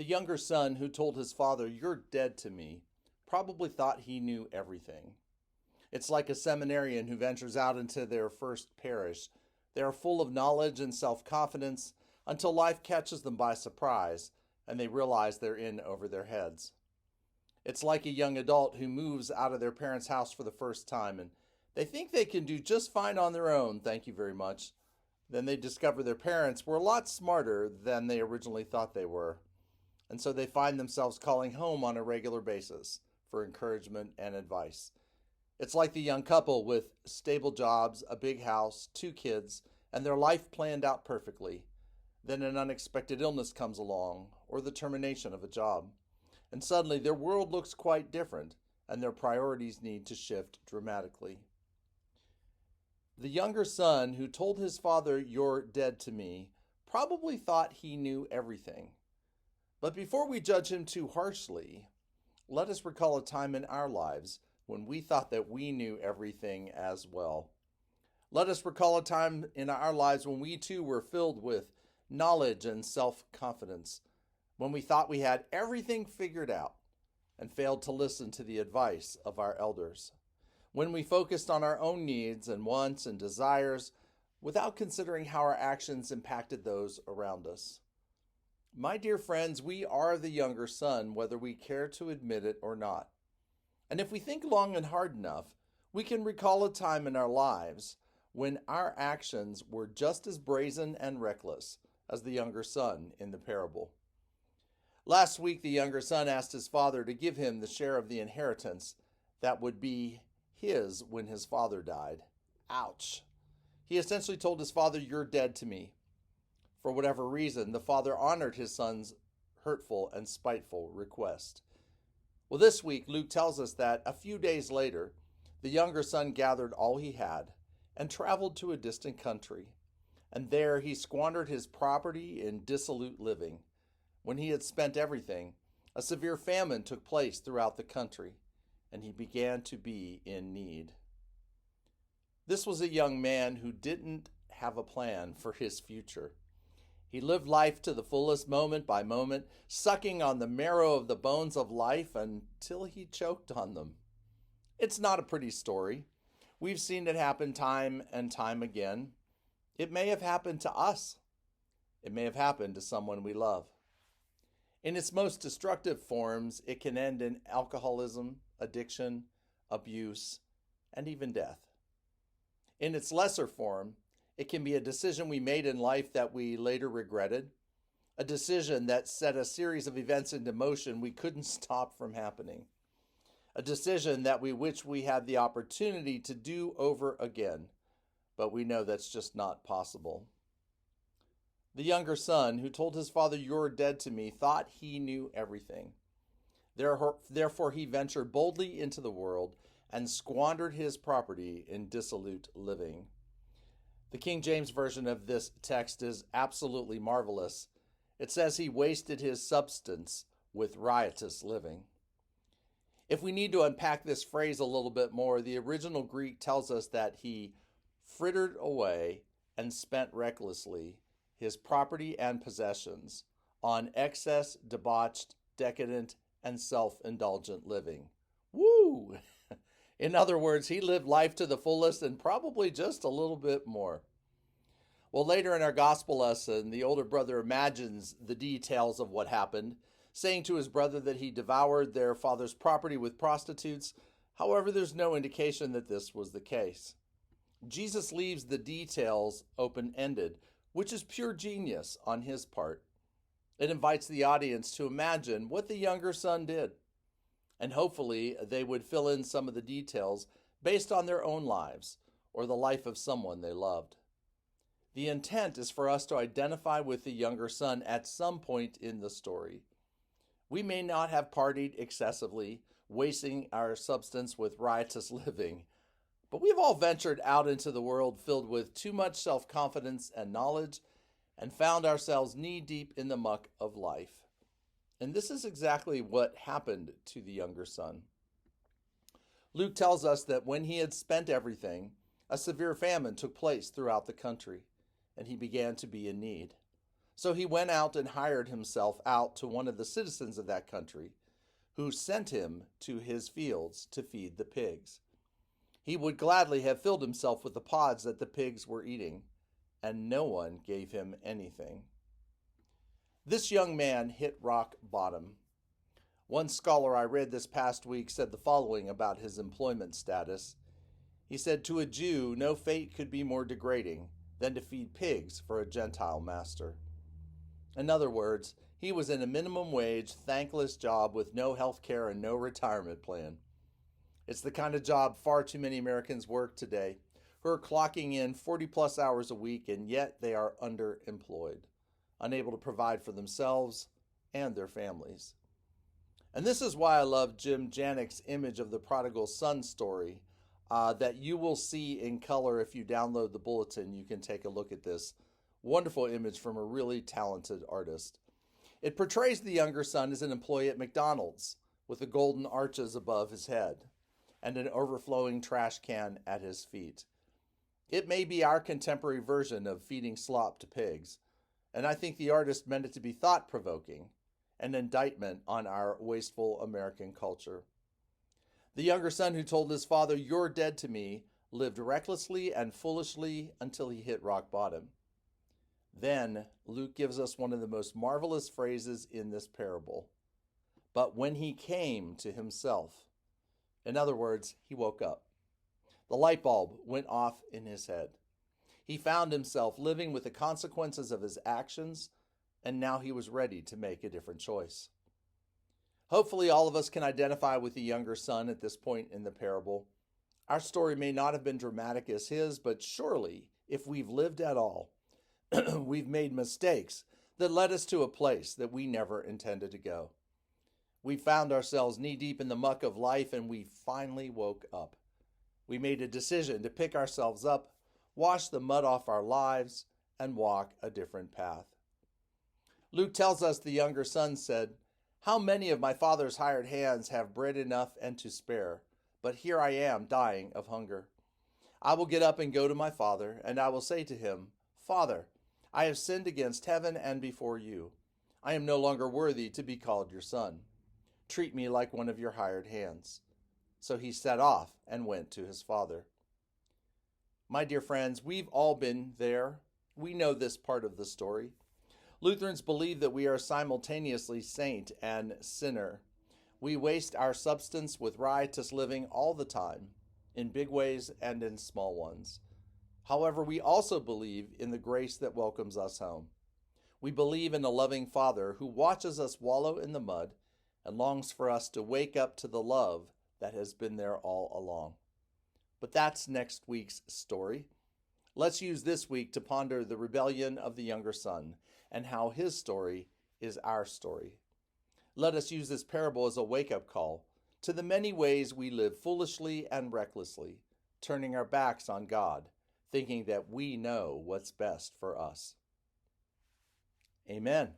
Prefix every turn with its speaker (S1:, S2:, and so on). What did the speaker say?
S1: The younger son who told his father, "You're dead to me," probably thought he knew everything. It's like a seminarian who ventures out into their first parish. They are full of knowledge and self confidence until life catches them by surprise and they realize they're in over their heads. It's like a young adult who moves out of their parents' house for the first time and they think they can do just fine on their own, thank you very much. Then they discover their parents were a lot smarter than they originally thought they were. And so they find themselves calling home on a regular basis for encouragement and advice. It's like the young couple with stable jobs, a big house, two kids, and their life planned out perfectly. Then an unexpected illness comes along, or the termination of a job. And suddenly their world looks quite different, and their priorities need to shift dramatically. The younger son who told his father, "You're dead to me," probably thought he knew everything. But before we judge him too harshly, let us recall a time in our lives when we thought that we knew everything as well. Let us recall a time in our lives when we too were filled with knowledge and self confidence, when we thought we had everything figured out and failed to listen to the advice of our elders, when we focused on our own needs and wants and desires without considering how our actions impacted those around us. My dear friends, we are the younger son, whether we care to admit it or not. And if we think long and hard enough, we can recall a time in our lives when our actions were just as brazen and reckless as the younger son in the parable. Last week, the younger son asked his father to give him the share of the inheritance that would be his when his father died. Ouch. He essentially told his father, "You're dead to me." For whatever reason, the father honored his son's hurtful and spiteful request. Well, this week, Luke tells us that a few days later, the younger son gathered all he had and traveled to a distant country. And there he squandered his property in dissolute living. When he had spent everything, a severe famine took place throughout the country, and he began to be in need. This was a young man who didn't have a plan for his future. He lived life to the fullest moment by moment, sucking on the marrow of the bones of life until he choked on them. It's not a pretty story. We've seen it happen time and time again. It may have happened to us. It may have happened to someone we love. In its most destructive forms, it can end in alcoholism, addiction, abuse, and even death. In its lesser form, it can be a decision we made in life that we later regretted, a decision that set a series of events into motion we couldn't stop from happening, a decision that we wish we had the opportunity to do over again, but we know that's just not possible. The younger son, who told his father, "You're dead to me," thought he knew everything. Therefore, he ventured boldly into the world and squandered his property in dissolute living. The King James Version of this text is absolutely marvelous. It says he wasted his substance with riotous living. If we need to unpack this phrase a little bit more, the original Greek tells us that he frittered away and spent recklessly his property and possessions on excess, debauched, decadent, and self-indulgent living. Woo! In other words, he lived life to the fullest and probably just a little bit more. Well, later in our gospel lesson, the older brother imagines the details of what happened, saying to his brother that he devoured their father's property with prostitutes. However, there's no indication that this was the case. Jesus leaves the details open-ended, which is pure genius on his part. It invites the audience to imagine what the younger son did. And hopefully they would fill in some of the details based on their own lives or the life of someone they loved. The intent is for us to identify with the younger son at some point in the story. We may not have partied excessively, wasting our substance with riotous living, but we've all ventured out into the world filled with too much self-confidence and knowledge and found ourselves knee-deep in the muck of life. And this is exactly what happened to the younger son. Luke tells us that when he had spent everything, a severe famine took place throughout the country, and he began to be in need. So he went out and hired himself out to one of the citizens of that country, who sent him to his fields to feed the pigs. He would gladly have filled himself with the pods that the pigs were eating, and no one gave him anything. This young man hit rock bottom. One scholar I read this past week said the following about his employment status. He said, "To a Jew, no fate could be more degrading than to feed pigs for a Gentile master." In other words, he was in a minimum wage, thankless job with no health care and no retirement plan. It's the kind of job far too many Americans work today, who are clocking in 40-plus hours a week, and yet they are underemployed, unable to provide for themselves and their families. And this is why I love Jim Janik's image of the prodigal son story that you will see in color if you download the bulletin. You can take a look at this wonderful image from a really talented artist. It portrays the younger son as an employee at McDonald's with the golden arches above his head and an overflowing trash can at his feet. It may be our contemporary version of feeding slop to pigs, and I think the artist meant it to be thought-provoking, an indictment on our wasteful American culture. The younger son who told his father, "You're dead to me," lived recklessly and foolishly until he hit rock bottom. Then Luke gives us one of the most marvelous phrases in this parable. But when he came to himself, in other words, he woke up. The light bulb went off in his head. He found himself living with the consequences of his actions, and now he was ready to make a different choice. Hopefully, all of us can identify with the younger son at this point in the parable. Our story may not have been dramatic as his, but surely, if we've lived at all, we've made mistakes that led us to a place that we never intended to go. We found ourselves knee-deep in the muck of life, and we finally woke up. We made a decision to pick ourselves up, wash the mud off our lives, and walk a different path. Luke tells us the younger son said, "How many of my father's hired hands have bread enough and to spare? But here I am, dying of hunger. I will get up and go to my father, and I will say to him, 'Father, I have sinned against heaven and before you. I am no longer worthy to be called your son. Treat me like one of your hired hands.' So he set off and went to his father." My dear friends, we've all been there. We know this part of the story. Lutherans believe that we are simultaneously saint and sinner. We waste our substance with riotous living all the time, in big ways and in small ones. However, we also believe in the grace that welcomes us home. We believe in a loving Father who watches us wallow in the mud and longs for us to wake up to the love that has been there all along. But that's next week's story. Let's use this week to ponder the rebellion of the younger son and how his story is our story. Let us use this parable as a wake-up call to the many ways we live foolishly and recklessly, turning our backs on God, thinking that we know what's best for us. Amen.